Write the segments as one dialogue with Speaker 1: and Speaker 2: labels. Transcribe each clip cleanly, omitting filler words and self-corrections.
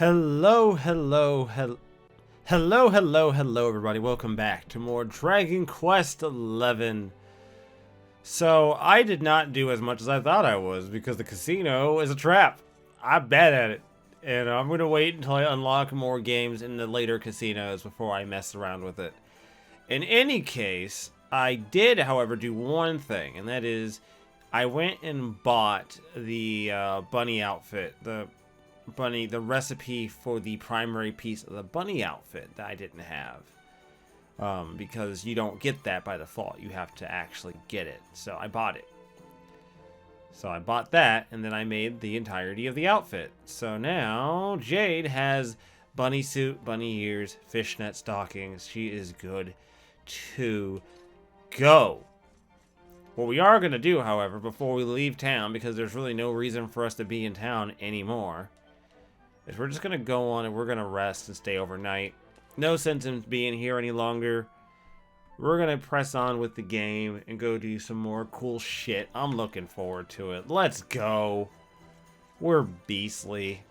Speaker 1: Hello, hello, hello, everybody. Welcome back to more Dragon Quest XI. So, I did not do as much as I thought I was because the casino is a trap. I'm bad at it. And I'm going to wait until I unlock more games in the later casinos before I mess around with it. In any case, I did, however, do one thing, and that is I went and bought the bunny outfit, the recipe for the primary piece of the bunny outfit that I didn't have. Because you don't get that by default. You have to actually get it. So I bought it. So I bought that, and then I made the entirety of the outfit. So now Jade has bunny suit, bunny ears, fishnet stockings. She is good to go. What we are going to do, however, before we leave town, because there's really no reason for us to be in town anymore, is we're just going to go on and we're going to rest and stay overnight. No sense in being here any longer. We're going to press on with the game and go do some more cool shit. I'm looking forward to it. Let's go. We're beastly.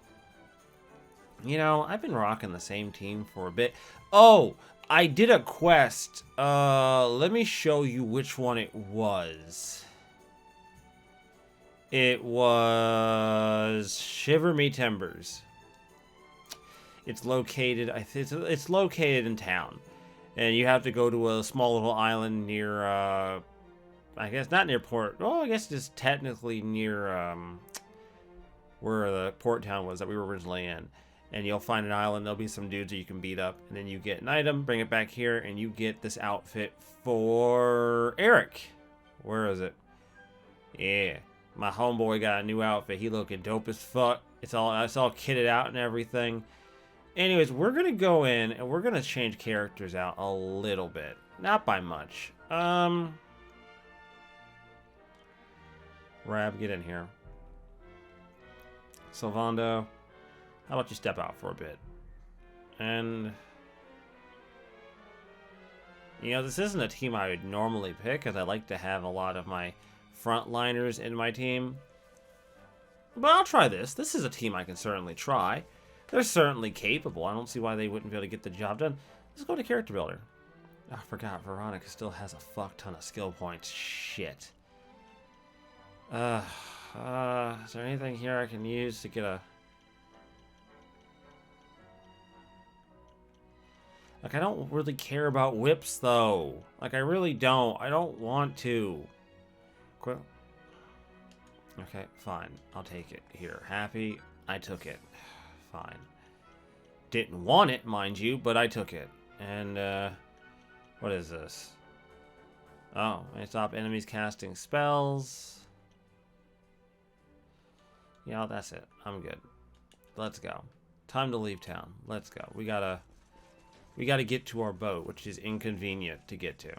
Speaker 1: You know, I've been rocking the same team for a bit. Oh, I did a quest. Let me show you which one it was. It was Shiver Me Timbers. It's located, it's located in town, and you have to go to a small little island near, I guess not near port. Oh, I guess it's technically near, where the port town was that we were originally in. And you'll find an island. There'll be some dudes that you can beat up, and then you get an item, bring it back here, and you get this outfit for Eric. Where is it? Yeah, my homeboy got a new outfit. He looking dope as fuck. It's all kitted out and everything. Anyways, we're going to go in and we're going to change characters out a little bit. Not by much. Rab, get in here. Sylvando, how about you step out for a bit? And, you know, this isn't a team I would normally pick, because I like to have a lot of my frontliners in my team. But I'll try this. This is a team I can certainly try. They're certainly capable. I don't see why they wouldn't be able to get the job done. Let's go to Character Builder. Oh, I forgot. Veronica still has a fuck ton of skill points. Shit. Is there anything here I can use to get a... Like, I don't really care about whips, though. Like, I really don't. I don't want to. Quit. Okay, fine. I'll take it. Here. Happy. I took it. Fine. Didn't want it, mind you, but I took it. And, what is this? Oh, I stop enemies casting spells. Yeah, that's it. I'm good. Let's go. Time to leave town. Let's go. We gotta get to our boat, which is inconvenient to get to.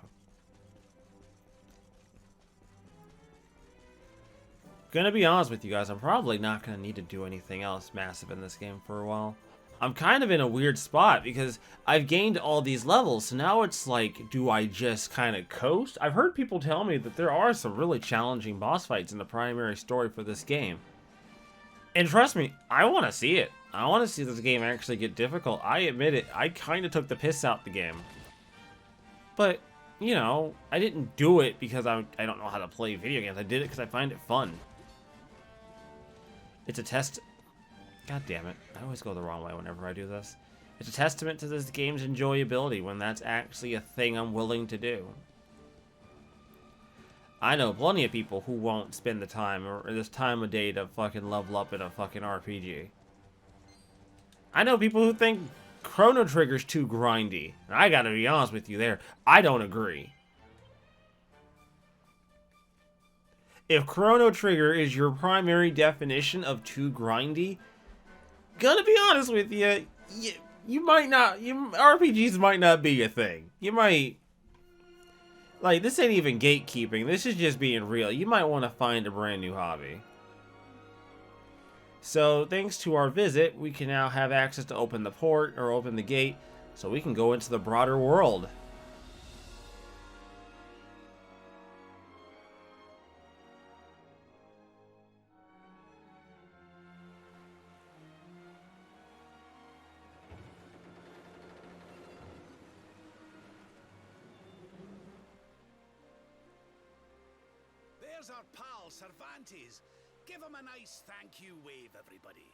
Speaker 1: Gonna be honest with you guys, I'm probably not gonna need to do anything else massive in this game for a while. I'm kind of in a weird spot because I've gained all these levels, so now it's like, do I just kind of coast? I've heard people tell me that there are some really challenging boss fights in the primary story for this game. And trust me, I want to see it. I want to see this game actually get difficult. I admit it, I kind of took the piss out the game. But, you know, I didn't do it because I don't know how to play video games. I did it because I find it fun. It's a test... God damn it. I always go the wrong way whenever I do this. It's a testament to this game's enjoyability when that's actually a thing I'm willing to do. I know plenty of people who won't spend the time or this time of day to fucking level up in a fucking RPG. I know people who think Chrono Trigger's too grindy. And I gotta be honest with you there. I don't agree. If Chrono Trigger is your primary definition of too grindy, gonna be honest with you, you might not, RPGs might not be a thing. You might, like, this ain't even gatekeeping, this is just being real. You might want to find a brand new hobby. So, thanks to our visit, we can now have access to open the port, or open the gate, so we can go into the broader world.
Speaker 2: There's our pal, Cervantes. Give him a nice thank you wave, everybody.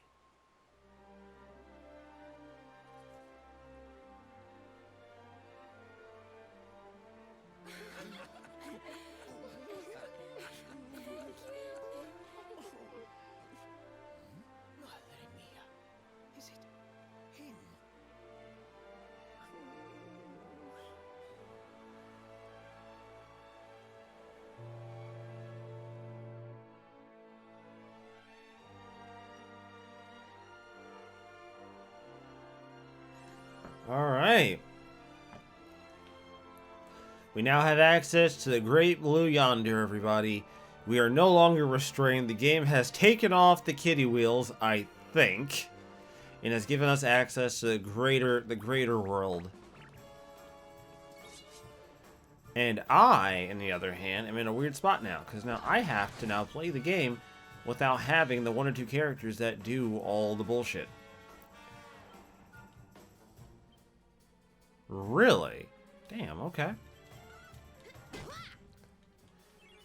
Speaker 2: Madre mia. Is it him?
Speaker 1: Alright. We now have access to the Great Blue Yonder, everybody. We are no longer restrained. The game has taken off the kiddie wheels, I think, and has given us access to the greater world. And I, on the other hand, am in a weird spot now, because now I have to now play the game without having the 1 or 2 characters that do all the bullshit. Really? Damn, okay.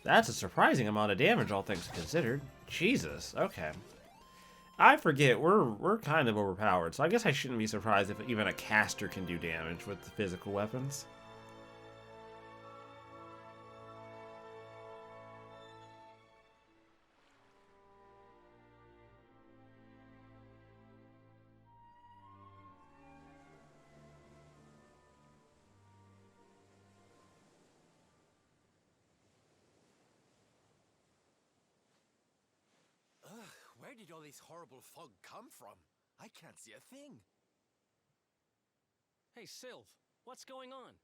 Speaker 1: That's a surprising amount of damage, all things considered. Jesus, okay. I forget, we're kind of overpowered, so I guess I shouldn't be surprised if even a caster can do damage with the physical weapons.
Speaker 3: Where did all this horrible fog come from? I can't see a thing.
Speaker 4: Hey, Sylv, what's going on?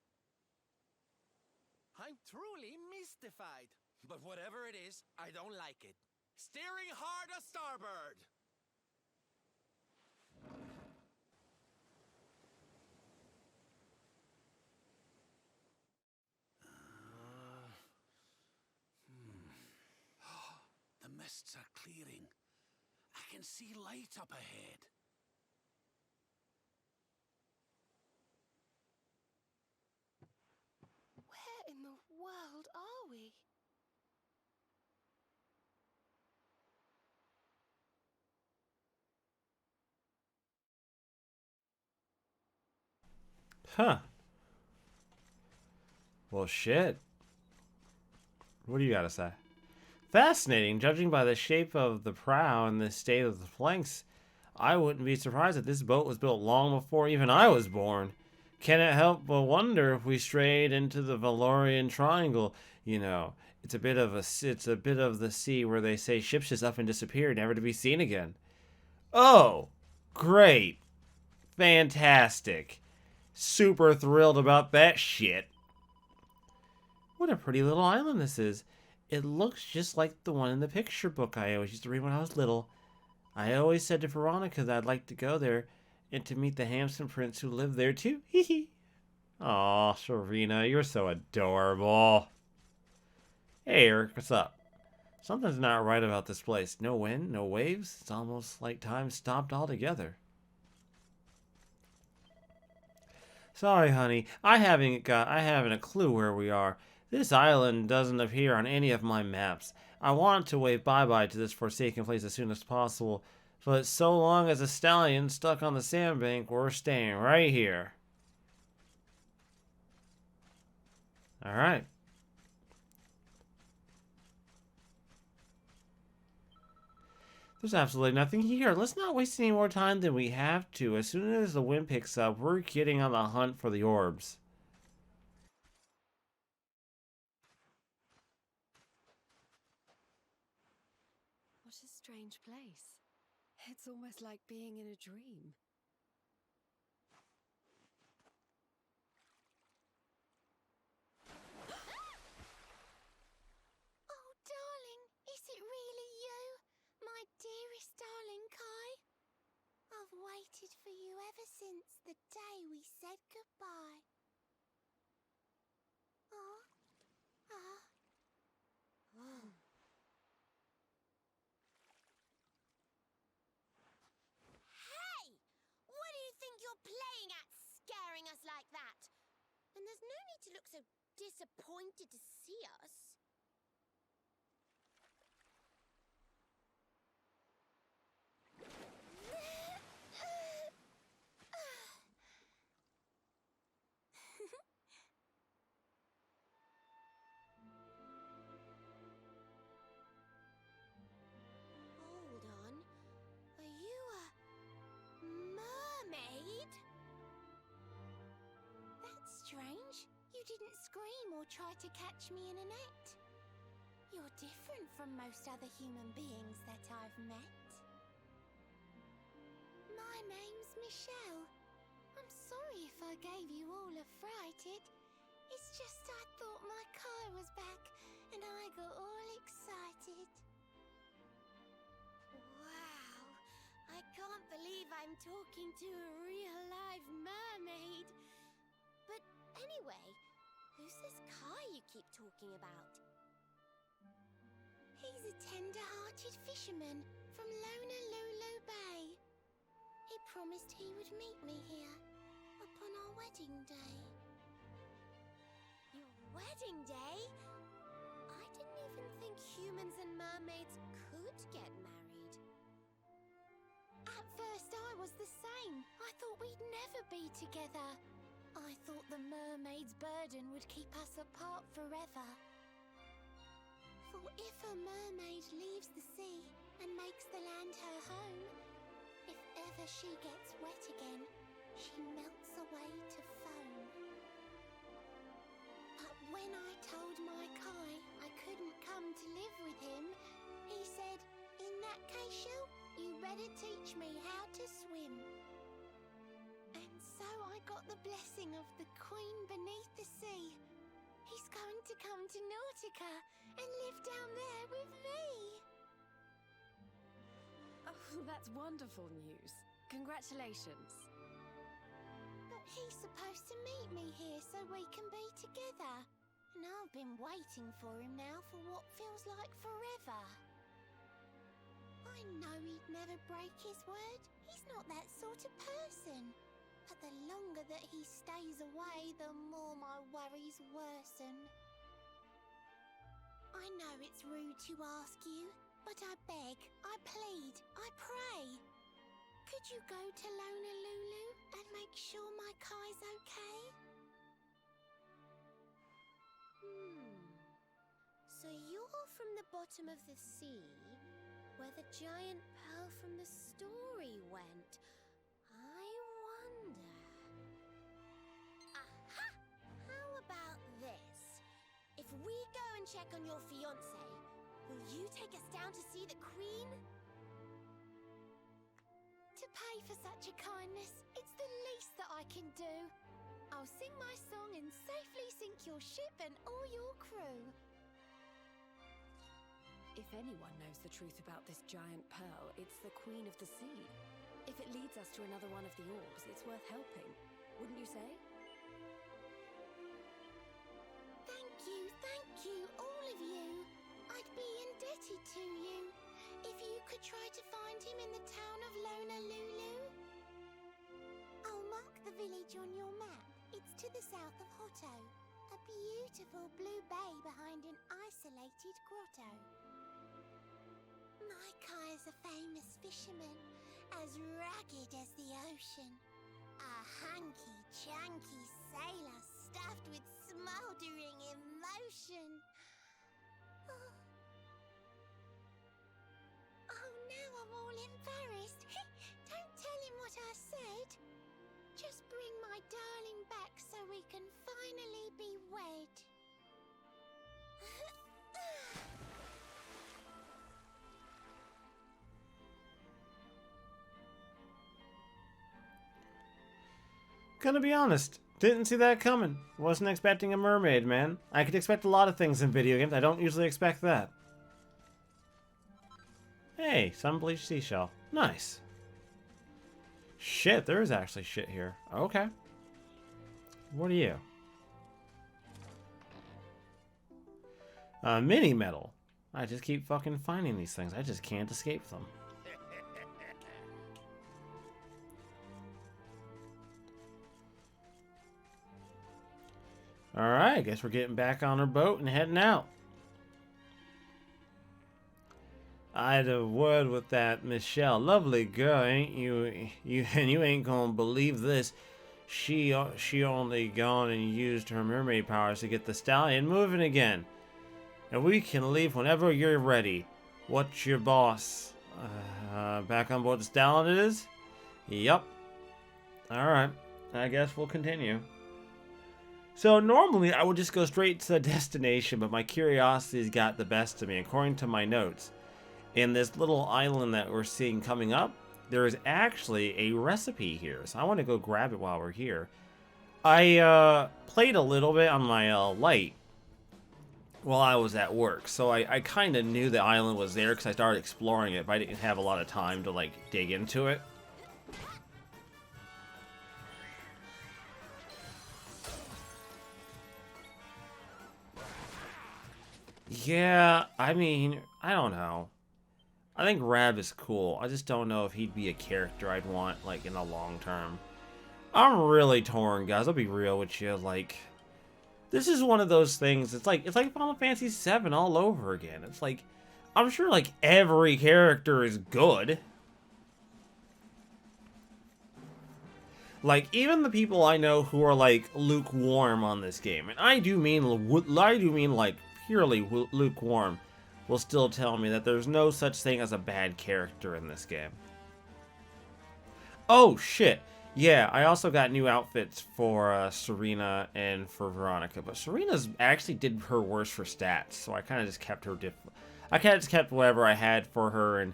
Speaker 3: I'm truly mystified. But whatever it is, I don't like it. Steering hard a starboard!
Speaker 2: The mists are clearing. I can see light up ahead.
Speaker 5: Where in the world are we?
Speaker 1: Huh. Well, shit. What do you gotta say? Fascinating, judging by the shape of the prow and the state of the planks. I wouldn't be surprised if this boat was built long before even I was born. Can't help but wonder if we strayed into the Valorian Triangle. You know, it's a bit of the sea where they say ships just up and disappear, never to be seen again. Oh, great. Fantastic. Super thrilled about that shit. What a pretty little island this is. It looks just like the one in the picture book I always used to read when I was little. I always said to Veronica that I'd like to go there and to meet the handsome prince who lived there too. Hee hee. Aw, Serena, you're so adorable. Hey, Eric, what's up? Something's not right about this place. No wind, no waves. It's almost like time stopped altogether. Sorry, honey. I haven't a clue where we are. This island doesn't appear on any of my maps. I want to wave bye-bye to this forsaken place as soon as possible, but so long as a stallion stuck on the sandbank, we're staying right here. Alright. There's absolutely nothing here. Let's not waste any more time than we have to. As soon as the wind picks up, we're getting on the hunt for the orbs.
Speaker 5: What a strange place. It's almost like being in a dream. Oh, darling, is it really you? My dearest darling Kai? I've waited for you ever since the day we said goodbye. Oh. Hey! What do you think you're playing at, scaring us like that? And there's no need to look so disappointed to see us. didn't scream or try to catch me in a net. You're different from most other human beings that I've met. My name's Michelle. I'm sorry if I gave you all a fright. It's just I thought my Kai was back and I got all excited. Wow, I can't believe I'm talking to a real live mermaid. But anyway, who's this Kai you keep talking about? He's a tender-hearted fisherman from Lulu Bay. He promised he would meet me here upon our wedding day. Your wedding day? I didn't even think humans and mermaids could get married. At first I was the same. I thought we'd never be together. I thought the mermaid's burden would keep us apart forever. For if a mermaid leaves the sea and makes the land her home, if ever she gets wet again, she melts away to foam. But when I told my Kai I couldn't come to live with him, he said, "In that case, Shell, you better teach me how to swim." And so I got the blessing of the Queen beneath the sea. He's going to come to Nautica and live down there with me.
Speaker 6: Oh, that's wonderful news. Congratulations.
Speaker 5: But he's supposed to meet me here so we can be together. And I've been waiting for him now for what feels like forever. I know he'd never break his word. He's not that sort of person. But the longer that he stays away, the more my worries worsen. I know it's rude to ask you, but I beg, I plead, I pray. Could you go to Lulu and make sure my Kai's okay? So you're from the bottom of the sea, where the giant pearl from the story went. I wonder... Aha! How about this? If we go and check on your fiancé, will you take us down to see the Queen? To pay for such a kindness, it's the least that I can do. I'll sing my song and safely sink your ship and all your crew.
Speaker 6: If anyone knows the truth about this giant pearl, it's the Queen of the Sea. If it leads us to another one of the orbs, it's worth helping. Wouldn't you say?
Speaker 5: Thank you, all of you. I'd be indebted to you. If you could try to find him in the town of Lulu. I'll mark the village on your map. It's to the south of Hotto. A beautiful blue bay behind an isolated grotto. My Kai is a famous fisherman, as rugged as the ocean. A hanky-chanky sailor stuffed with smouldering emotion. Oh, now I'm all embarrassed. Don't tell him what I said. Just bring my darling back so we can finally be wed.
Speaker 1: Gonna be honest, didn't see that coming. Wasn't expecting a mermaid, man. I could expect a lot of things in video games. I don't usually expect that. Hey, some bleached seashell. Nice. Shit, there is actually shit here. Okay. What are you? Mini metal. I just keep fucking finding these things. I just can't escape them. Alright, I guess we're getting back on our boat and heading out. I had a word with that Michelle. Lovely girl, ain't you? And you ain't gonna believe this. She only gone and used her mermaid powers to get the stallion moving again. And we can leave whenever you're ready. What's your boss? Back on board the stallion it is? Yup. Alright, I guess we'll continue. So normally I would just go straight to the destination, but my curiosity's got the best of me. According to my notes, in this little island that we're seeing coming up, there is actually a recipe here. So I want to go grab it while we're here. I played a little bit on my light while I was at work, so I kind of knew the island was there because I started exploring it, but I didn't have a lot of time to like dig into it. Yeah, I mean, I don't know. I think Rab is cool. I just don't know if he'd be a character I'd want, like, in the long term. I'm really torn, guys. I'll be real with you. Like, this is one of those things. It's like Final Fantasy VII all over again. It's like, I'm sure, like, every character is good. Like, even the people I know who are, like, lukewarm on this game, and I do mean, like, purely lukewarm, will still tell me that there's no such thing as a bad character in this game. Oh, shit. Yeah, I also got new outfits for Serena and for Veronica, but Serena's actually did her worst for stats, so I kind of just kept her I kind of just kept whatever I had for her, and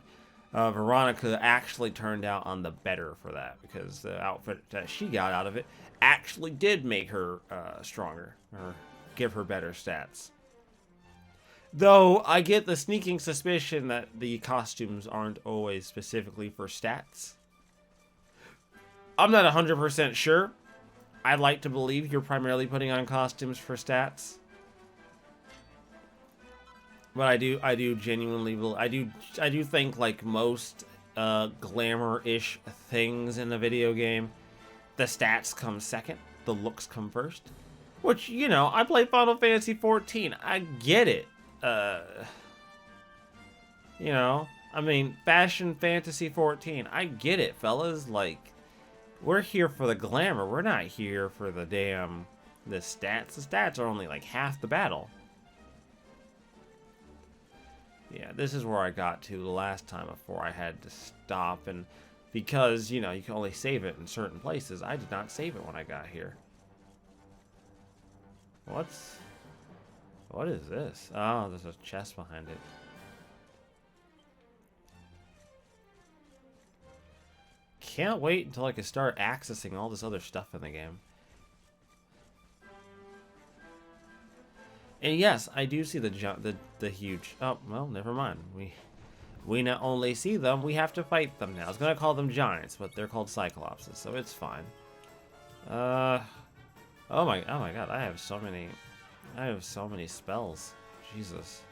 Speaker 1: Veronica actually turned out on the better for that, because the outfit that she got out of it actually did make her stronger, or give her better stats. Though, I get the sneaking suspicion that the costumes aren't always specifically for stats. I'm not 100% sure. I'd like to believe you're primarily putting on costumes for stats. But I do genuinely, I do think, like most glamour-ish things in a video game, the stats come second, the looks come first. Which, you know, I play Final Fantasy XIV. I get it. You know, I mean, Fashion Fantasy 14. I get it, fellas. Like, we're here for the glamour. We're not here for the damn the stats. The stats are only like half the battle. Yeah, this is where I got to the last time before I had to stop, and because, you know, you can only save it in certain places, I did not save it when I got here. What is this? Oh, there's a chest behind it. Can't wait until I can start accessing all this other stuff in the game. And yes, I do see the huge. Oh well, never mind. We not only see them, we have to fight them now. I was gonna call them giants, but they're called cyclopses, so it's fine. Oh my god, I have so many spells. Jesus.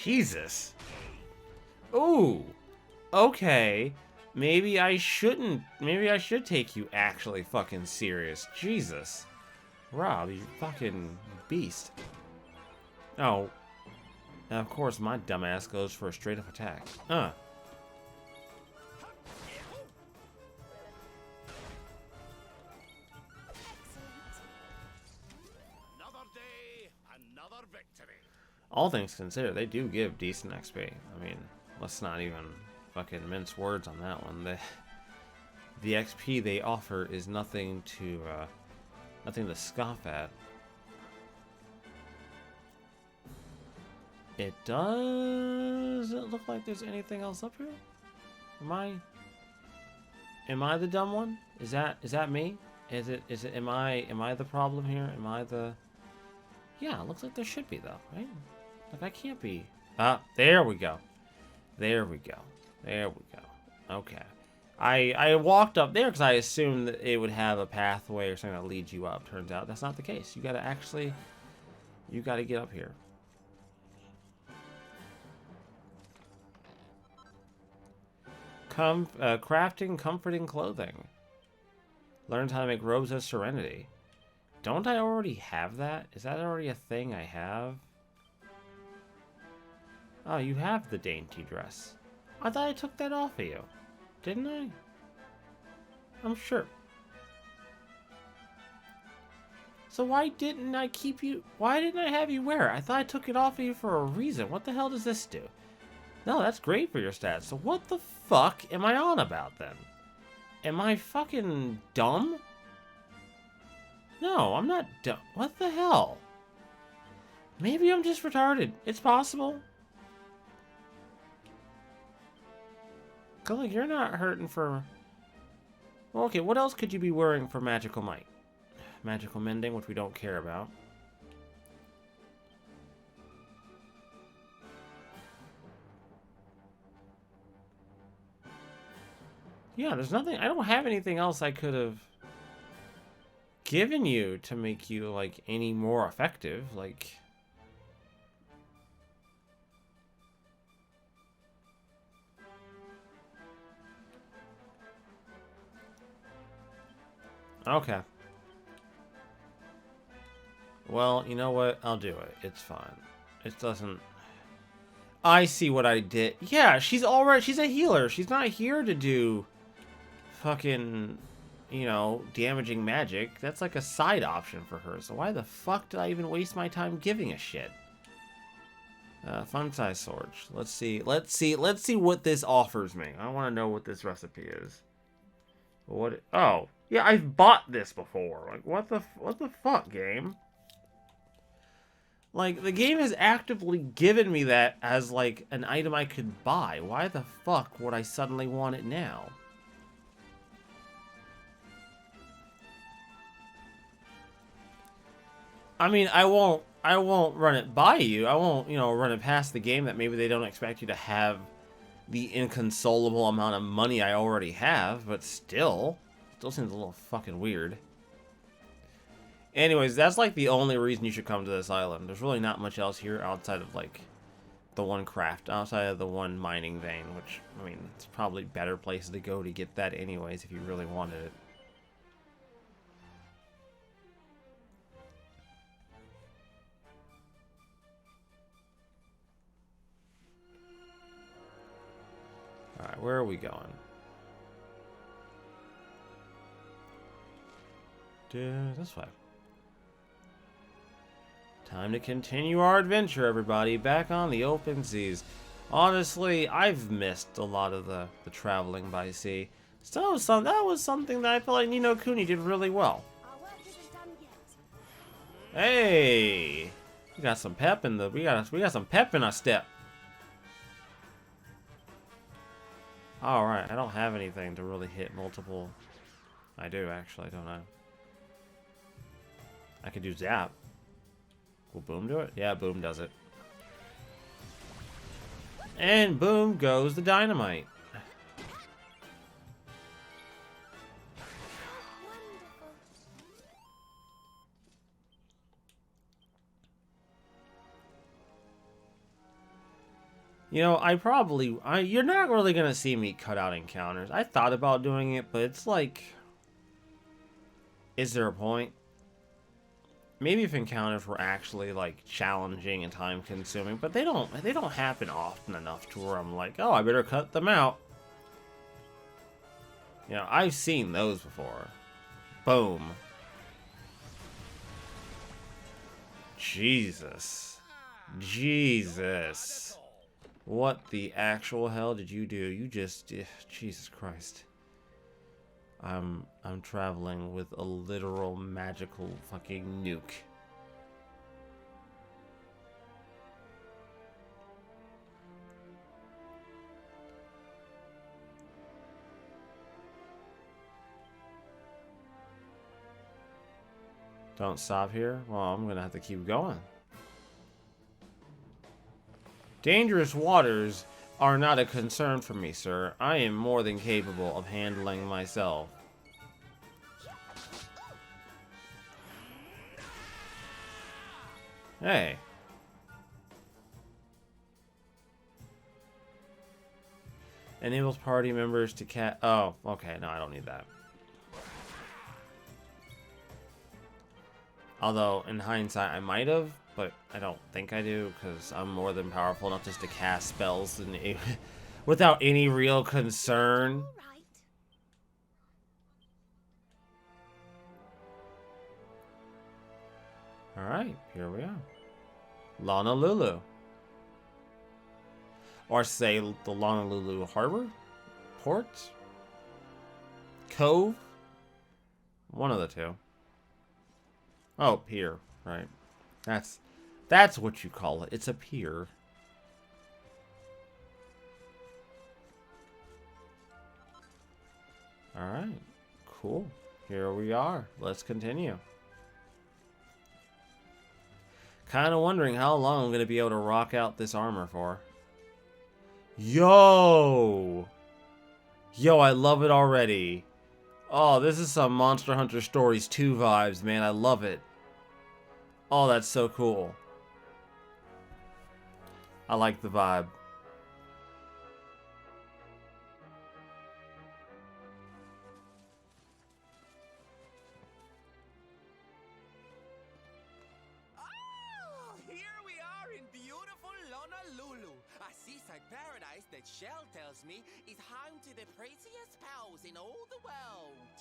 Speaker 1: Jesus. Ooh. Okay. Maybe I shouldn't. Maybe I should take you actually fucking serious. Jesus. Rob, you fucking beast. Oh. And of course, my dumbass goes for a straight up attack. Another
Speaker 2: day, another victory.
Speaker 1: All things considered, they do give decent XP. I mean, let's not even fucking mince words on that one. The XP they offer is nothing to scoff at. It doesn't look like there's anything else up here. Am I the dumb one? Is that me? Am I the problem here? Am I the? Yeah, it looks like there should be though, right? Like I can't be. Ah, there we go. There we go. There we go. Okay. I walked up there because I assumed that it would have a pathway or something that leads you up. Turns out that's not the case. You gotta get up here. Crafting comforting clothing. Learns how to make robes of serenity. Don't I already have that? Is that already a thing I have? Oh, you have the dainty dress. I thought I took that off of you. Didn't I? I'm sure. So why didn't I keep you... Why didn't I have you wear it? I thought I took it off of you for a reason. What the hell does this do? No, that's great for your stats. So what the fuck am I on about then? Am I fucking dumb? No, I'm not dumb. What the hell? Maybe I'm just retarded. It's possible. Cause look, you're not hurting for... Well, okay, what else could you be wearing for Magical Might? Magical Mending, which we don't care about. Yeah, there's nothing... I don't have anything else I could have given you to make you, like, any more effective. Like... Okay. Well, you know what? I'll do it. It's fine. It doesn't... I see what I did. Yeah, she's already... She's a healer. She's not here to do... fucking... you know, damaging magic. That's like a side option for her. So why the fuck did I even waste my time giving a shit? Fun size swords. Let's see what this offers me. I want to know what this recipe is. What? Oh, yeah, I've bought this before. Like, what the fuck, game? Like, the game has actively given me that as, like, an item I could buy. Why the fuck would I suddenly want it now? I mean, I won't run it by you. I won't, you know, run it past the game that maybe they don't expect you to have the inconsolable amount of money I already have, but still seems a little fucking weird. Anyways, that's like the only reason you should come to this island. There's really not much else here outside of like the one craft, outside of the one mining vein, which, I mean, it's probably better places to go to get that anyways if you really wanted it. Alright, where are we going? This way. Time to continue our adventure, everybody. Back on the open seas. Honestly, I've missed a lot of the traveling by sea. So that was something that I felt like Ni no Kuni did really well.
Speaker 5: Our work isn't done yet.
Speaker 1: Hey! We got some pep in the... We got some pep in our step. Alright, I don't have anything to really hit multiple... I do, actually, don't I? I could do Zap. Will Boom do it? Yeah, Boom does it. And boom goes the dynamite. You know, you're not really gonna see me cut out encounters. I thought about doing it, but it's like, is there a point? Maybe if encounters were actually like challenging and time consuming, but they don't happen often enough to where I'm like, oh, I better cut them out. You know, I've seen those before. Boom. Jesus. Jesus. What the actual hell did you do? You just... Jesus Christ. I'm traveling with a literal magical fucking nuke. Don't stop here? Well, I'm gonna have to keep going. Dangerous waters are not a concern for me, sir. I am more than capable of handling myself. Hey. Enables party members to Oh, okay. No, I don't need that. Although, in hindsight, I might have, but I don't think I do, because I'm more than powerful enough just to cast spells and without any real concern.
Speaker 5: All right.
Speaker 1: Alright, here we are. Honolulu. Or say the Honolulu Harbor? Port? Cove? One of the two. Oh, pier, right. That's what you call it. It's a pier. Alright, cool. Here we are. Let's continue. Kind of wondering how long I'm going to be able to rock out this armor for. Yo! Yo, I love it already. Oh, this is some Monster Hunter Stories 2 vibes, man. I love it. Oh, that's so cool. I like the vibe.
Speaker 3: Oh, here we are in beautiful Honolulu, a seaside paradise that Shell tells me is home to the prettiest pals in all the world.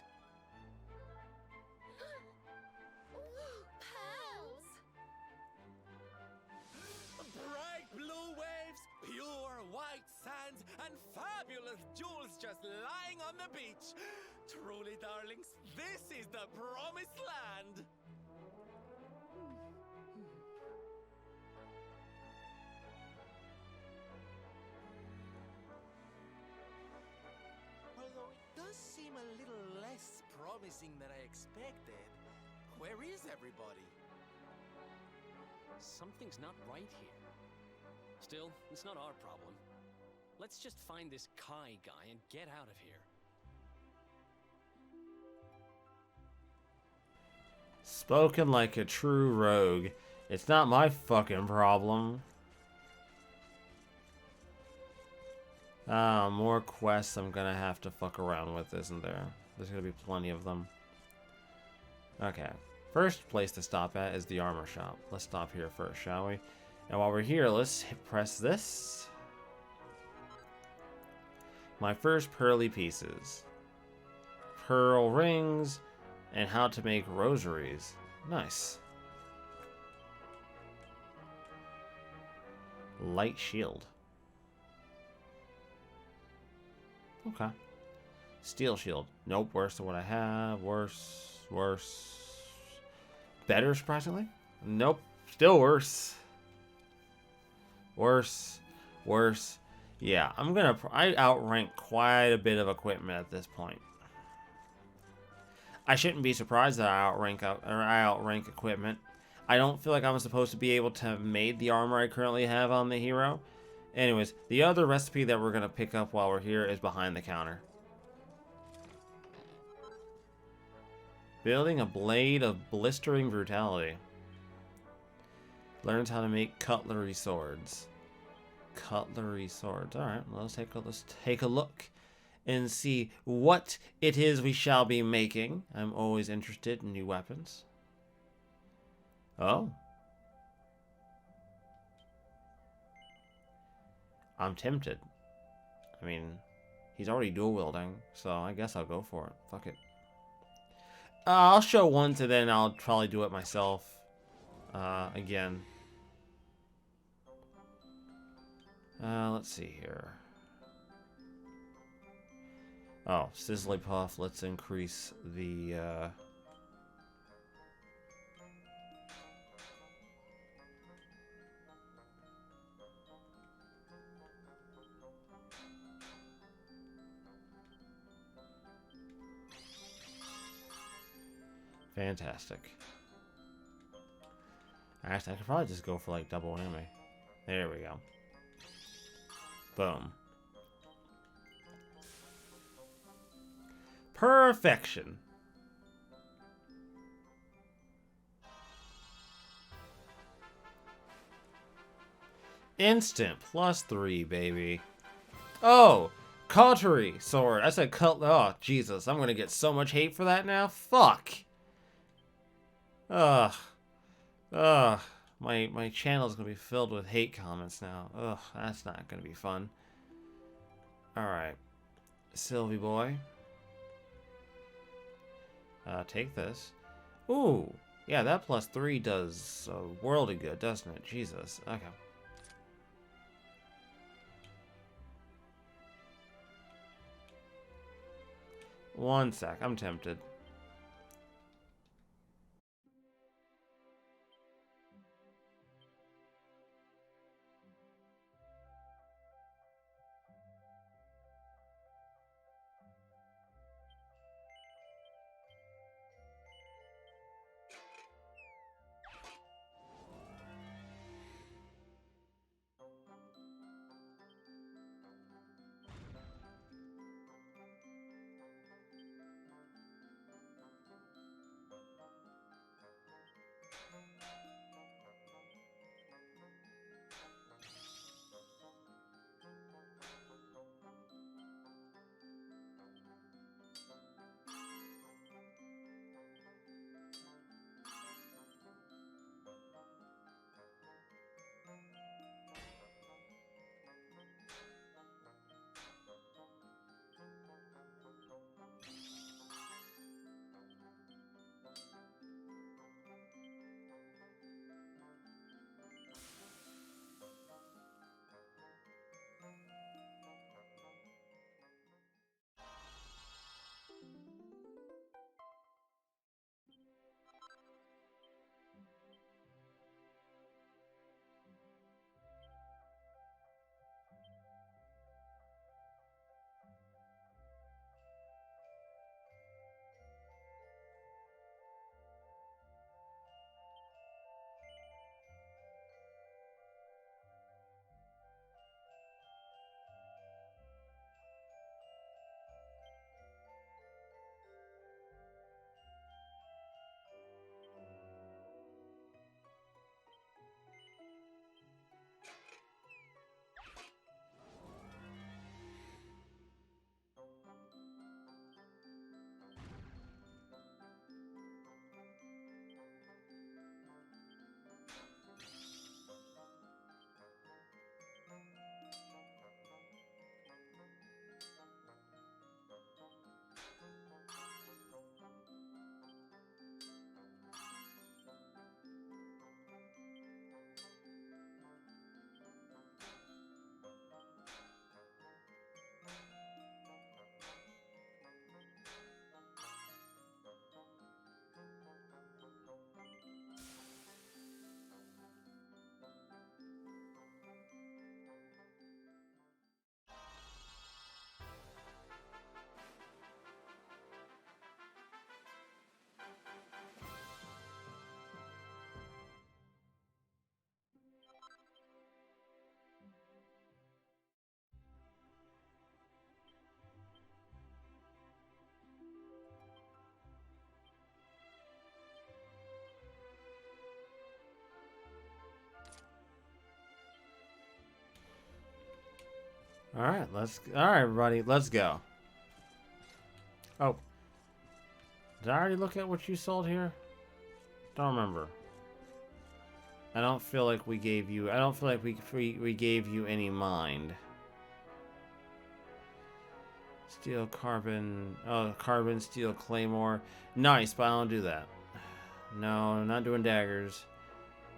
Speaker 5: Ooh, pearls.
Speaker 3: Bright blue waves, pure white sands, and fabulous jewels just lying on the beach. Truly, darlings, this is the promised land. Although it does seem a little less promising than I expected. Where is everybody?
Speaker 4: Something's not right here. Still, it's not our problem. Let's just find this Kai guy and get out of here.
Speaker 1: Spoken like a true rogue. It's not my fucking problem. Ah, more quests I'm gonna have to fuck around with, isn't there? There's gonna be plenty of them. Okay. First place to stop at is the armor shop. Let's stop here first, shall we? And while we're here, let's press this. My first pearly pieces. Pearl rings and how to make rosaries. Nice. Light shield. Okay. Steel shield. Nope, worse than what I have. Worse. Better, surprisingly? Nope, still worse. Worse. Yeah, I outrank quite a bit of equipment at this point. I shouldn't be surprised that I outrank equipment. I don't feel like I'm supposed to be able to have made the armor I currently have on the hero. Anyways, the other recipe that we're going to pick up while we're here is behind the counter. Building a blade of blistering brutality. Learns how to make cutlery swords. Cutlery swords. Alright, well, let's take a look and see what it is we shall be making. I'm always interested in new weapons. Oh. I'm tempted. I mean, he's already dual wielding, so I guess I'll go for it. Fuck it. I'll show once and then I'll probably do it myself. Again. Let's see here. Oh, Sizzly Puff. Let's increase the, Fantastic. Actually, I could probably just go for like double whammy. There we go. Boom. Perfection. Instant +3, baby. Oh, cutlery sword. I said oh, Jesus. I'm gonna get so much hate for that now. Fuck. Ugh. Ugh, my channel's gonna be filled with hate comments now. Ugh, that's not gonna be fun. Alright. Sylvie boy. Take this. Ooh, yeah, that +3 does a world of good, doesn't it? Jesus. Okay. One sec, I'm tempted. Alright, alright, everybody, let's go. Oh. Did I already look at what you sold here? Don't remember. I don't feel like we gave you, I don't feel like we gave you any mind. Steel, carbon, oh, carbon, steel, claymore. Nice, but I don't do that. No, I'm not doing daggers.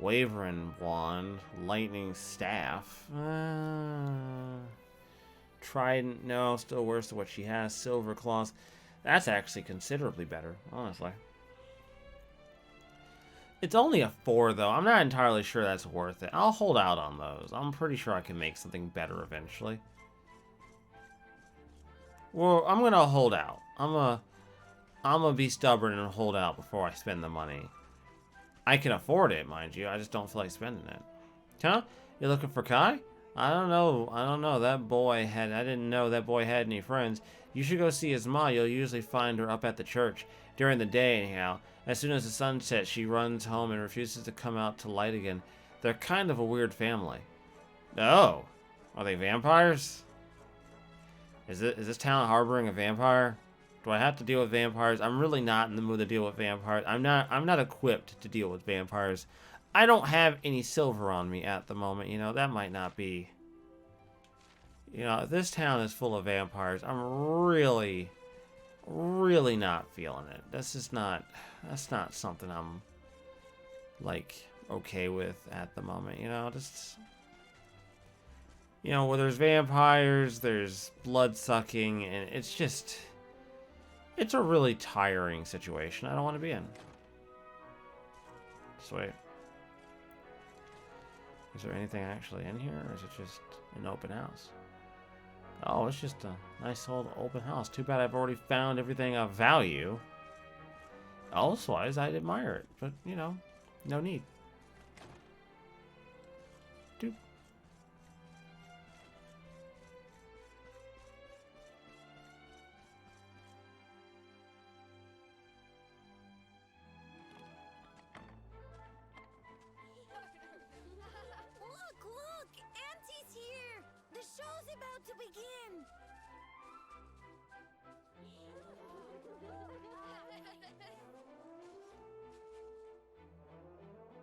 Speaker 1: Wavering wand, lightning staff. Trident, no, still worse than what she has. Silver claws. That's actually considerably better, honestly. It's only a 4, though. I'm not entirely sure that's worth it. I'll hold out on those. I'm pretty sure I can make something better eventually. Well, I'm gonna hold out. I'm gonna be stubborn and hold out before I spend the money. I can afford it, mind you. I just don't feel like spending it. Huh? You looking for Kai? I don't know. I don't know. That boy had... I didn't know that boy had any friends. You should go see his ma. You'll usually find her up at the church. During the day, anyhow. As soon as the sun sets, she runs home and refuses to come out to light again. They're kind of a weird family. Oh. Are they vampires? Is this town harboring a vampire? Do I have to deal with vampires? I'm really not in the mood to deal with vampires. I'm not equipped to deal with vampires. I don't have any silver on me at the moment. You know, that might not be... You know, this town is full of vampires. I'm really, really not feeling it. That's just not... That's not something I'm, like, okay with at the moment. You know, just... You know, where there's vampires, there's blood-sucking, and it's just... It's a really tiring situation I don't want to be in. Sweet. Is there anything actually in here, or is it just an open house? Oh, it's just a nice old open house. Too bad I've already found everything of value. Elsewise, I'd admire it, but, you know, no need. Doop.
Speaker 5: Look! Auntie's here! The show's about to begin!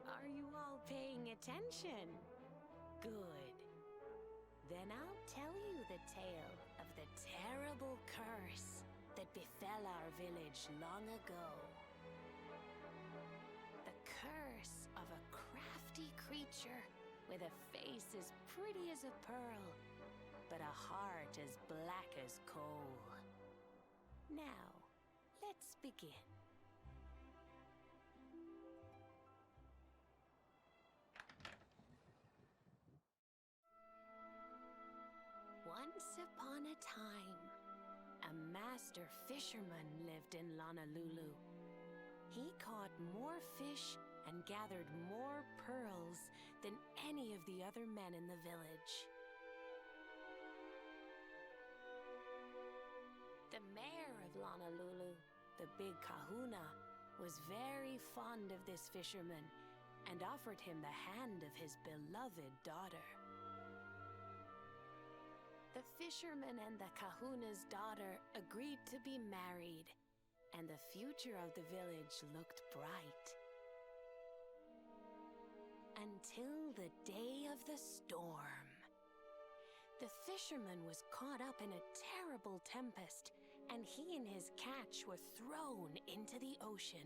Speaker 6: Are you all paying attention? Good. Then I'll tell you the tale of the terrible curse that befell our village long ago. The curse of a crafty creature with a face as pretty as a pearl, but a heart as black as coal. Now, let's begin. Once upon a time, a master fisherman lived in Honolulu. He caught more fish and gathered more pearls than any of the other men in the village. The mayor of Honolulu, the big kahuna, was very fond of this fisherman and offered him the hand of his beloved daughter. The fisherman and the kahuna's daughter agreed to be married, and the future of the village looked bright. Until the day of the storm. The fisherman was caught up in a terrible tempest, and he and his catch were thrown into the ocean.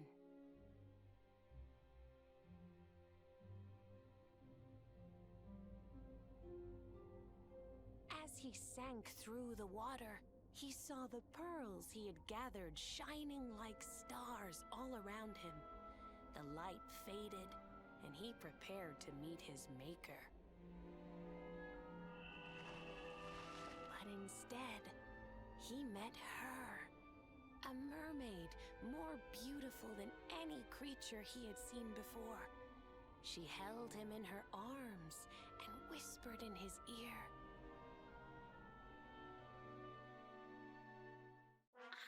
Speaker 6: As he sank through the water, he saw the pearls he had gathered shining like stars all around him. The light faded, and he prepared to meet his maker. But instead, he met her, a mermaid more beautiful than any creature he had seen before. She held him in her arms and whispered in his ear,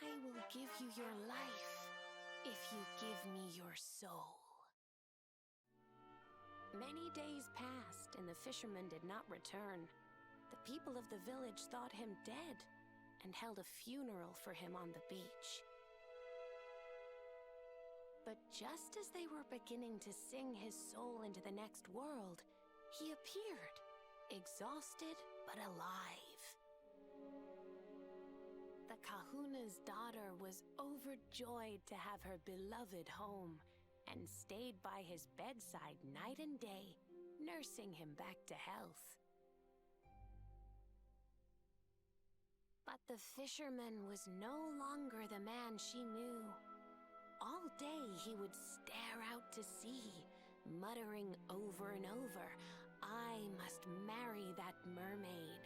Speaker 6: "I will give you your life if you give me your soul." Many days passed, and the fisherman did not return. The people of the village thought him dead and held a funeral for him on the beach. But just as they were beginning to sing his soul into the next world, he appeared, exhausted but alive. The kahuna's daughter was overjoyed to have her beloved home, and stayed by his bedside night and day, nursing him back to health. But the fisherman was no longer the man she knew. All day he would stare out to sea, muttering over and over, "I must marry that mermaid."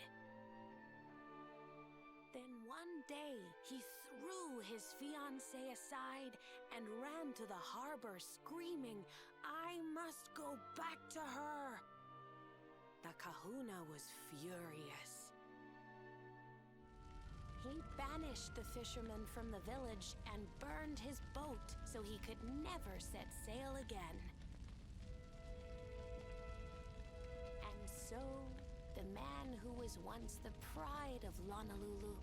Speaker 6: Then one day, he threw his fiancée aside and ran to the harbor screaming, "I must go back to her!" The kahuna was furious. He banished the fisherman from the village and burned his boat so he could never set sail again. And so, the man who was once the pride of Honolulu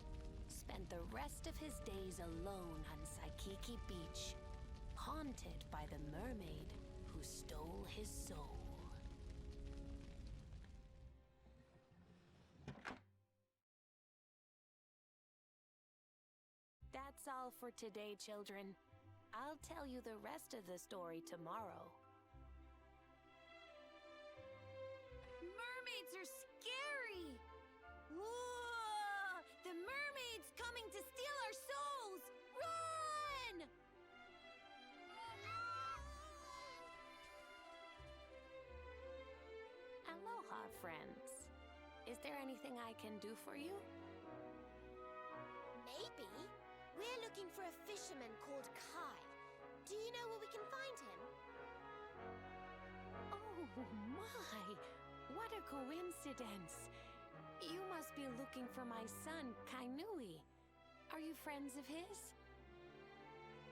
Speaker 6: spent the rest of his days alone on Saikiki Beach, haunted by the mermaid who stole his soul. That's all for today, children. I'll tell you the rest of the story tomorrow.
Speaker 5: Mermaids are scary! Whoa! The mermaid's coming to steal our souls! Run!
Speaker 6: Aloha, friends. Is there anything I can do for you?
Speaker 5: Maybe. We're looking for a fisherman called Kai. Do you know where we can find him?
Speaker 6: Oh my! What a coincidence! You must be looking for my son, Kainui. Are you friends of his?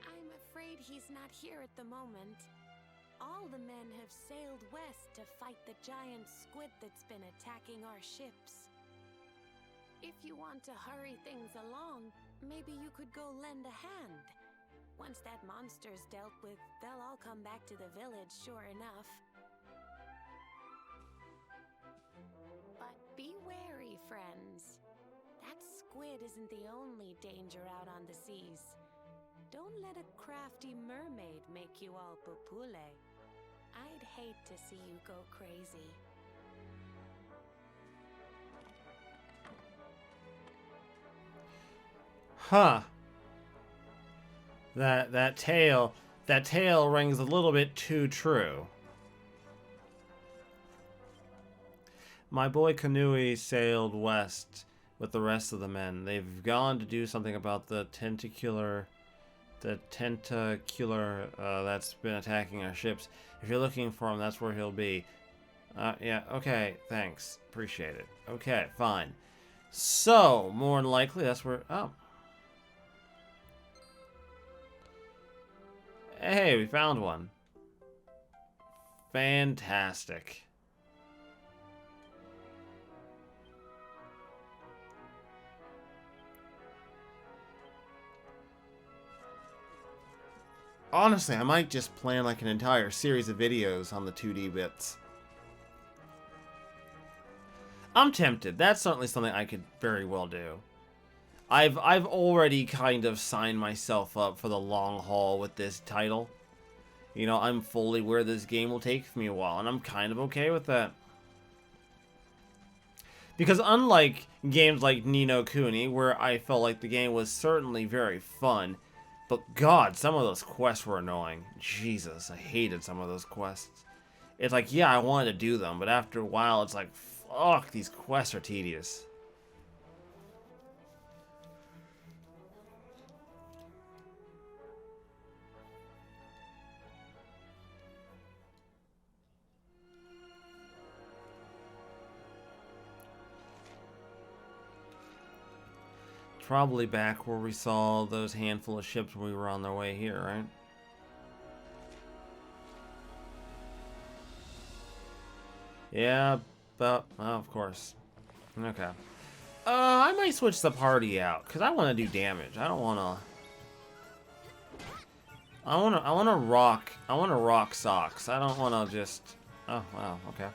Speaker 6: I'm afraid he's not here at the moment. All the men have sailed west to fight the giant squid that's been attacking our ships. If you want to hurry things along, maybe you could go lend a hand. Once that monster's dealt with, they'll all come back to the village, sure enough. But be wary, friends. That squid isn't the only danger out on the seas. Don't let a crafty mermaid make you all pupule. I'd hate to see you go crazy.
Speaker 1: Huh. That tale rings a little bit too true. My boy Kanui sailed west with the rest of the men. They've gone to do something about the tentacular that's been attacking our ships. If you're looking for him, that's where he'll be. Yeah, okay, thanks. Appreciate it. Okay, fine. So, more than likely, that's where... Oh. Hey, we found one. Fantastic. Honestly, I might just plan like an entire series of videos on the 2D bits. I'm tempted. That's certainly something I could very well do. I've already kind of signed myself up for the long haul with this title. You know, I'm fully where this game will take me a while, and I'm kind of okay with that. Because unlike games like Ni no Kuni, where I felt like the game was certainly very fun, but God, some of those quests were annoying. Jesus, I hated some of those quests. It's like, yeah, I wanted to do them, but after a while, it's like, fuck, these quests are tedious. Probably back where we saw those handful of ships when we were on their way here, right? Yeah, but, well, of course. Okay. I might switch the party out, because I want to do damage. I don't want to... I want to rock socks. I don't want to just... Oh, wow, okay.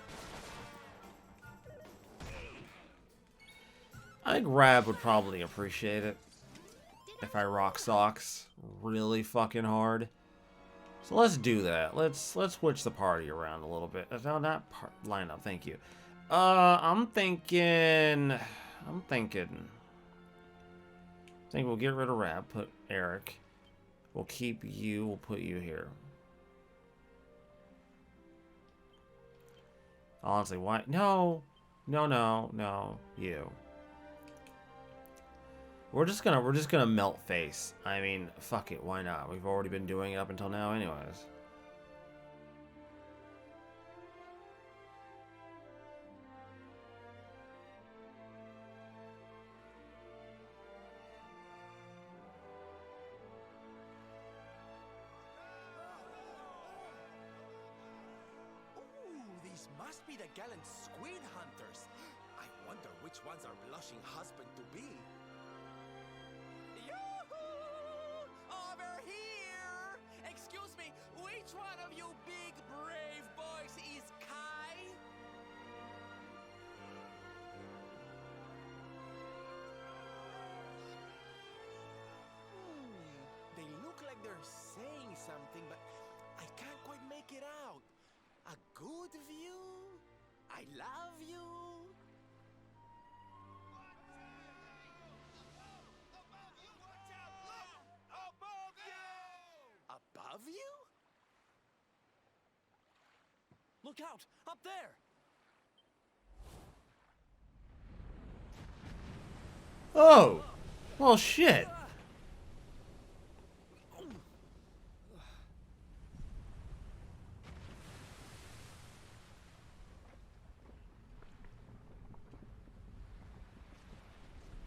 Speaker 1: I think Rab would probably appreciate it if I rock socks really fucking hard. So let's do that. Let's switch the party around a little bit. No, not line up. Thank you. I'm thinking we'll get rid of Rab. Put Eric. We'll keep you. We'll put you here. Honestly, why? No, you. We're just gonna melt face. I mean, fuck it, why not? We've already been doing it up until now anyways.
Speaker 3: Ooh, these must be the gallant squid hunters. I wonder which one's our blushing husband to be. Yoo-hoo! Over here! Excuse me, which one of you big brain something, but I can't quite make it out. A good view? I love you? Above you?
Speaker 4: Look out! Up there!
Speaker 1: Oh! Well, shit.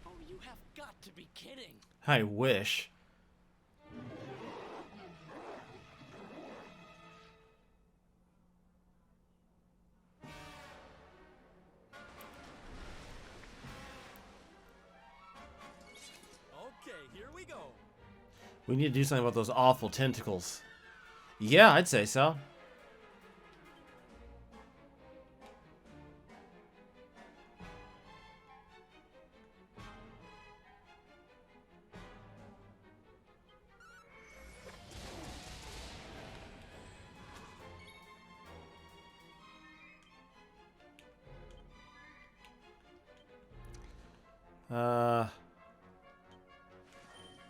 Speaker 4: Oh, you have got to be kidding!
Speaker 1: I wish.
Speaker 3: Okay, here we go.
Speaker 1: We need to do something about those awful tentacles. Yeah, I'd say so.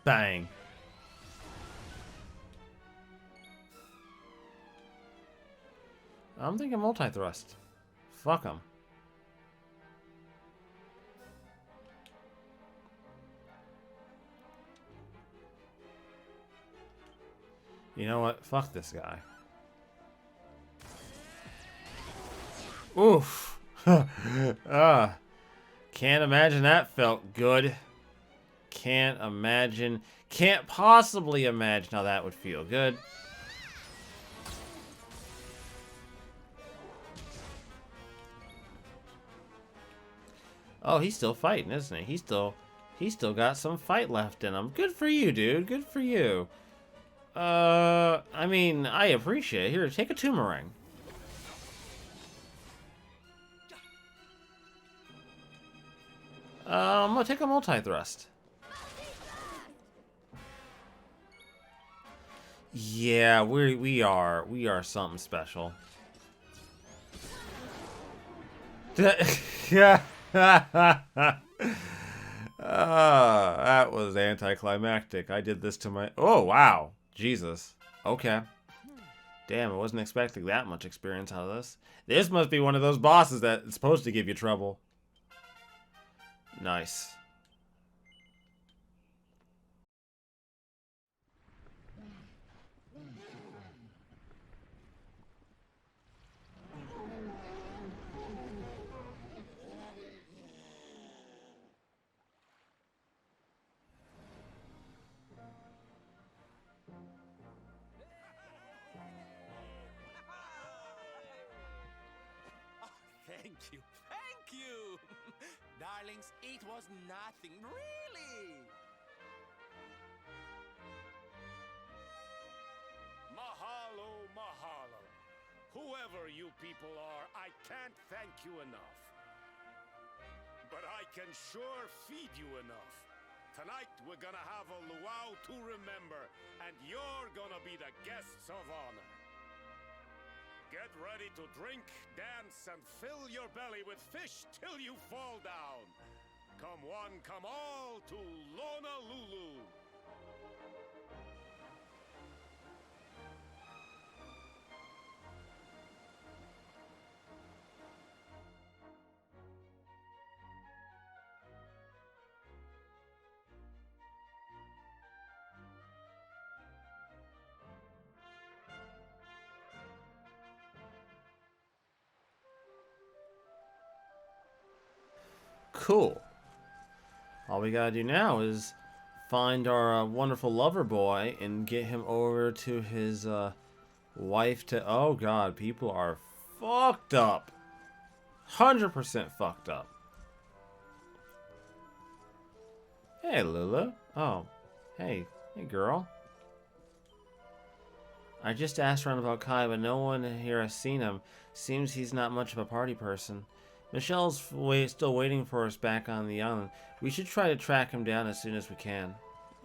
Speaker 1: Bang. I'm thinking multi-thrust. Fuck them. You know what? Fuck this guy. Oof. Can't imagine that felt good. Can't imagine. Can't possibly imagine how that would feel good. Oh, he's still fighting, isn't he? He's still got some fight left in him. Good for you, dude. Good for you. I mean, I appreciate it. Here, take a Toomerang. I'm gonna take a multi-thrust. Yeah, we are something special. Yeah. That was anticlimactic. I did this to my... Oh, wow. Jesus. Okay. Damn, I wasn't expecting that much experience out of this. This must be one of those bosses that's supposed to give you trouble. Nice.
Speaker 3: Thank you. Thank you. Darlings, it was nothing, really.
Speaker 2: Mahalo, mahalo. Whoever you people are, I can't thank you enough. But I can sure feed you enough. Tonight we're gonna have a luau to remember, and you're gonna be the guests of honor. Get ready to drink, dance, and fill your belly with fish till you fall down. Come one, come all to Honolulu.
Speaker 1: Cool. All we gotta do now is find our wonderful lover boy and get him over to his wife to... Oh god, people are fucked up. 100% fucked up. Hey, Lulu. Oh, hey girl. I just asked around about Kai, but no one here has seen him. Seems he's not much of a party person. Michelle's still waiting for us back on the island. We should try to track him down as soon as we can.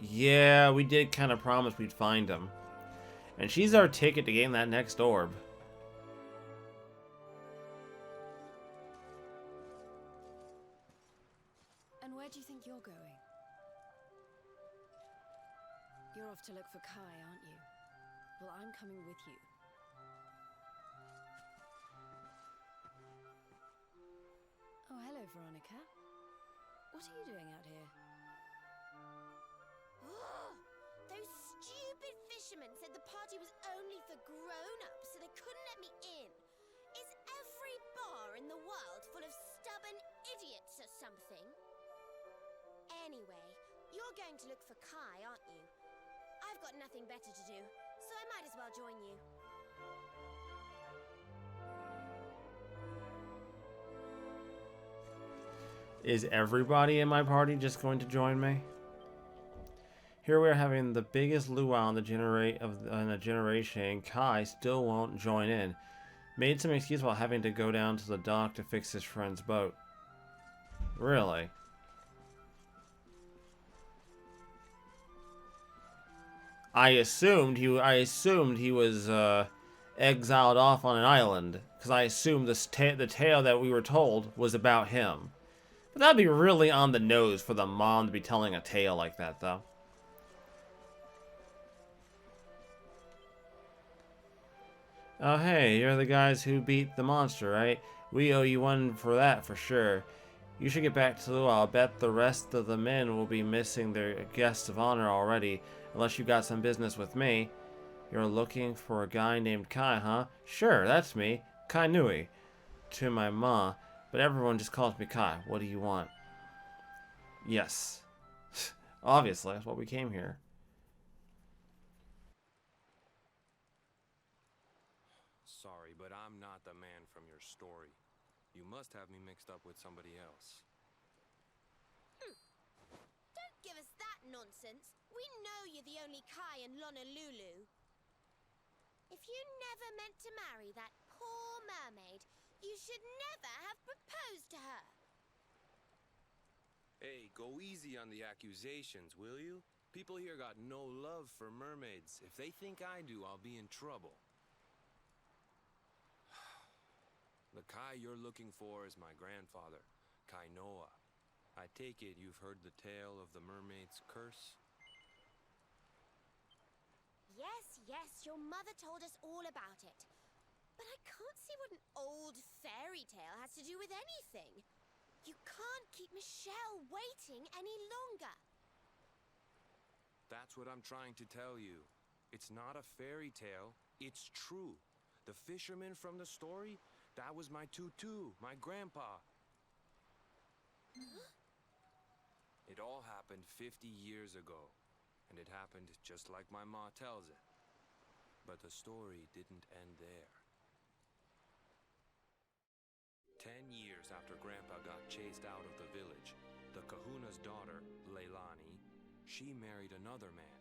Speaker 1: Yeah, we did kind of promise we'd find him. And she's our ticket to gain that next orb.
Speaker 6: And where do you think you're going? You're off to look for Kai, aren't you? Well, I'm coming with you. Oh, hello, Veronica. What are you doing out here?
Speaker 5: Those stupid fishermen said the party was only for grown-ups, so they couldn't let me in. Is every bar in the world full of stubborn idiots or something? Anyway, you're going to look for Kai, aren't you? I've got nothing better to do, so I might as well join you.
Speaker 1: Is everybody in my party just going to join me? Here we are having the biggest luau in the generation, and Kai still won't join in. Made some excuse while having to go down to the dock to fix his friend's boat. Really? I assumed he was exiled off on an island, because I assumed the tale that we were told was about him. But that'd be really on the nose for the mom to be telling a tale like that, though. Oh hey, you're the guys who beat the monster, right? We owe you one for that, for sure. You should get back to Lua. I'll bet the rest of the men will be missing their guests of honor already, unless you got some business with me. You're looking for a guy named Kai, huh? Sure, that's me. Kai Nui. To my ma, but everyone just calls me Kai. What do you want? Yes. Obviously, that's what we came here.
Speaker 7: Sorry, but I'm not the man from your story. You must have me mixed up with somebody else.
Speaker 5: Don't give us that nonsense. We know you're the only Kai in Honolulu. If you never meant to marry that poor mermaid, you should never have proposed to her.
Speaker 7: Hey, go easy on the accusations, will you? People here got no love for mermaids. If they think I do, I'll be in trouble. The Kai you're looking for is my grandfather, Kai Noa. I take it you've heard the tale of the mermaid's curse?
Speaker 5: Yes, your mother told us all about it. But I can't see what an old fairy tale has to do with anything. You can't keep Michelle waiting any longer.
Speaker 7: That's what I'm trying to tell you. It's not a fairy tale, it's true. The fisherman from the story, that was my tutu, my grandpa. It all happened 50 years ago, and it happened just like my ma tells it. But the story didn't end there. 10 years after Grandpa got chased out of the village, the kahuna's daughter, Leilani, she married another man,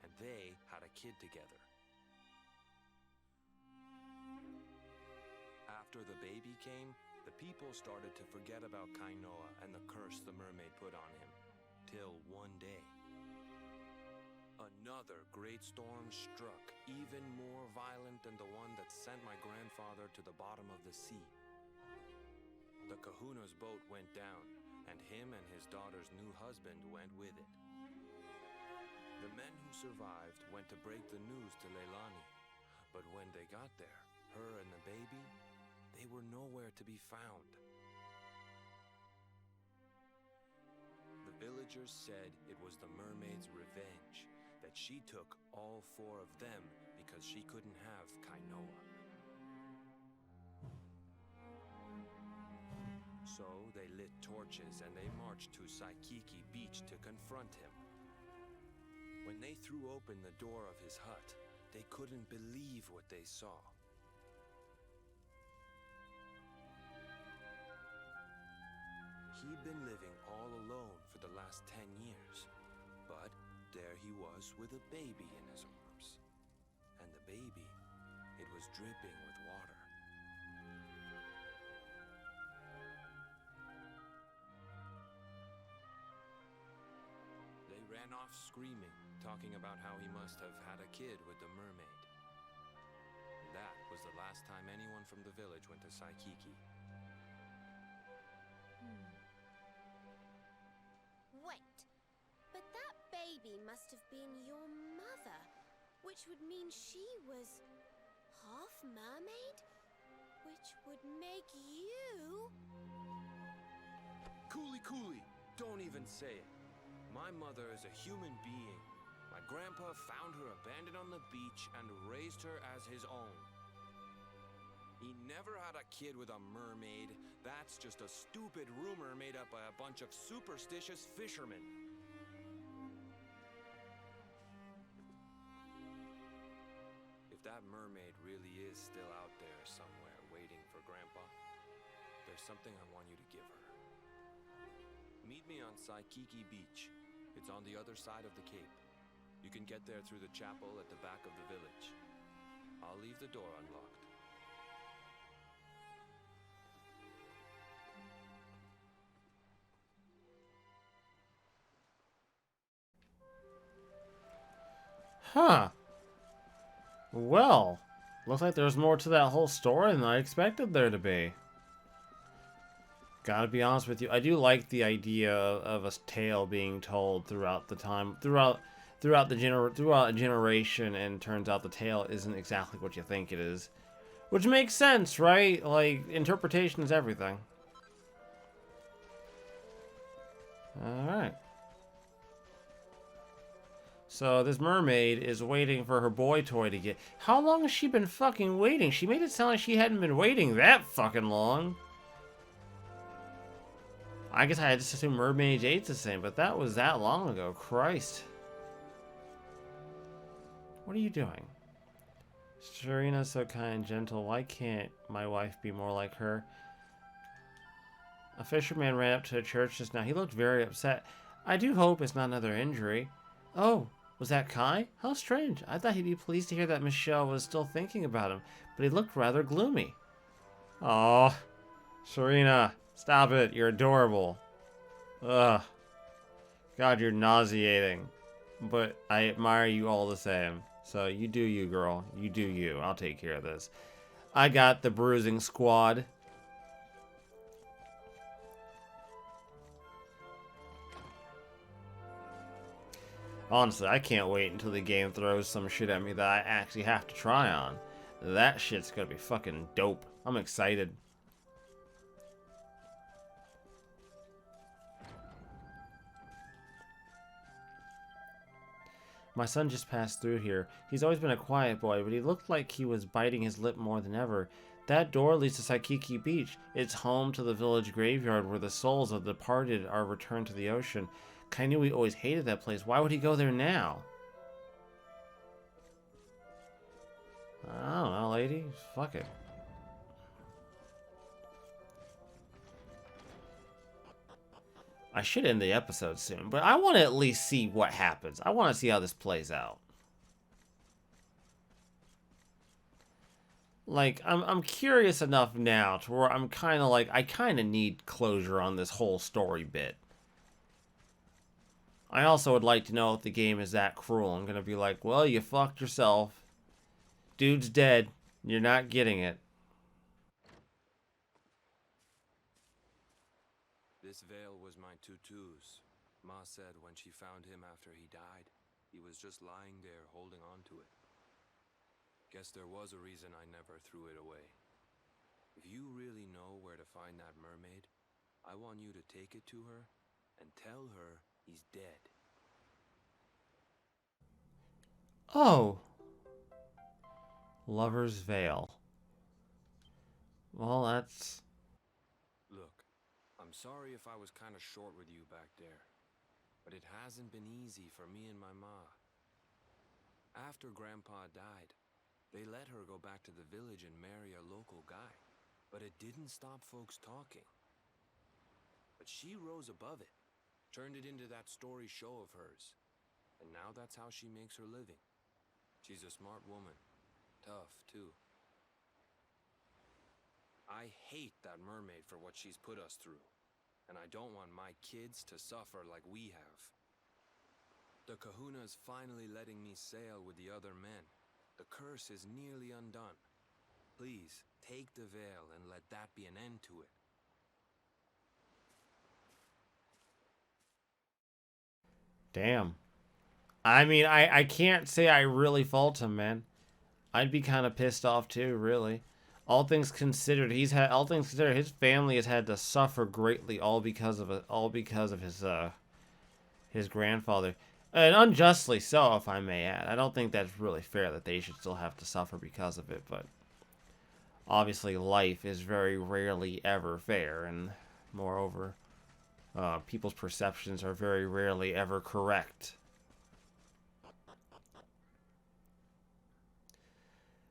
Speaker 7: and they had a kid together. After the baby came, the people started to forget about Kainoa and the curse the mermaid put on him, till one day. Another great storm struck, even more violent than the one that sent my grandfather to the bottom of the sea. The kahuna's boat went down, and him and his daughter's new husband went with it. The men who survived went to break the news to Leilani, but when they got there, her and the baby, they were nowhere to be found. The villagers said it was the mermaid's revenge, that she took all 4 of them because she couldn't have Kainoa. So they lit torches and they marched to Saikiki Beach to confront him. When they threw open the door of his hut, they couldn't believe what they saw. He'd been living all alone for the last 10 years, but there he was with a baby in his arms. And the baby, it was dripping with water. They ran off screaming, talking about how he must have had a kid with the mermaid. That was the last time anyone from the village went to Saikiki.
Speaker 5: Wait, but that baby must have been your mother, which would mean she was half mermaid, which would make you...
Speaker 7: Cooley, don't even say it. My mother is a human being. My grandpa found her abandoned on the beach and raised her as his own. He never had a kid with a mermaid. That's just a stupid rumor made up by a bunch of superstitious fishermen. If that mermaid really is still out there somewhere waiting for Grandpa, there's something I want you to give her. Meet me on Saikiki Beach. It's on the other side of the cape. You can get there through the chapel at the back of the village. I'll leave the door unlocked.
Speaker 1: Huh. Well, looks like there's more to that whole story than I expected there to be. Gotta be honest with you, I do like the idea of a tale being told throughout the time, throughout a generation, and turns out the tale isn't exactly what you think it is, which makes sense, right? Like, interpretation is everything. All right. So this mermaid is waiting for her boy toy to get... How long has she been fucking waiting? She made it sound like she hadn't been waiting that fucking long. I guess I just assumed Mermaid Age's the same, but that was that long ago. Christ. What are you doing? Serena's so kind and gentle. Why can't my wife be more like her? A fisherman ran up to the church just now. He looked very upset. I do hope it's not another injury. Oh, was that Kai? How strange. I thought he'd be pleased to hear that Michelle was still thinking about him, but he looked rather gloomy. Aw, Serena, stop it. You're adorable. Ugh. God, you're nauseating. But I admire you all the same. So you do you, girl. You do you. I'll take care of this. I got the bruising squad. Honestly, I can't wait until the game throws some shit at me that I actually have to try on. That shit's gonna be fucking dope. I'm excited. My son just passed through here. He's always been a quiet boy, but he looked like he was biting his lip more than ever. That door leads to Saikiki Beach. It's home to the village graveyard where the souls of the departed are returned to the ocean. Kainui always hated that place. Why would he go there now? I don't know, lady. Fuck it. I should end the episode soon, but I want to at least see what happens. I want to see how this plays out. Like, I'm curious enough now to where I'm kind of like, I kind of need closure on this whole story bit. I also would like to know if the game is that cruel. I'm going to be like, well, you fucked yourself. Dude's dead. You're not getting it.
Speaker 7: This veil was my tutu's. Ma said when she found him after he died, he was just lying there holding on to it. Guess there was a reason I never threw it away. If you really know where to find that mermaid, I want you to take it to her and tell her he's dead.
Speaker 1: Oh. Lover's Veil. Well, that's...
Speaker 7: Look, I'm sorry if I was kind of short with you back there, but it hasn't been easy for me and my ma. After Grandpa died, they let her go back to the village and marry a local guy, but it didn't stop folks talking. But she rose above it, turned it into that story show of hers, and now that's how she makes her living. She's a smart woman, tough too. I hate that mermaid for what she's put us through, and I don't want my kids to suffer like we have. The kahuna is finally letting me sail with the other men. The curse is nearly undone. Please, take the veil and let that be an end to it.
Speaker 1: Damn. I mean, I can't say I really fault him, man. I'd be kind of pissed off too, really. All things considered, his family has had to suffer greatly, all because of his grandfather, and unjustly so, if I may add. I don't think that's really fair that they should still have to suffer because of it, but obviously life is very rarely ever fair, and moreover, people's perceptions are very rarely ever correct.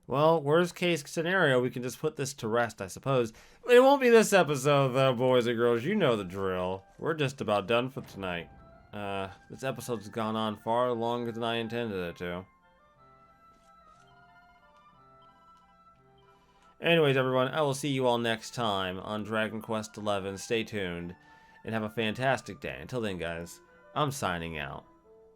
Speaker 1: Well, worst case scenario, we can just put this to rest, I suppose. It won't be this episode, though, boys and girls. You know the drill. We're just about done for tonight. This episode's gone on far longer than I intended it to. Anyways, everyone, I will see you all next time on Dragon Quest XI. Stay tuned, and have a fantastic day. Until then, guys, I'm signing out.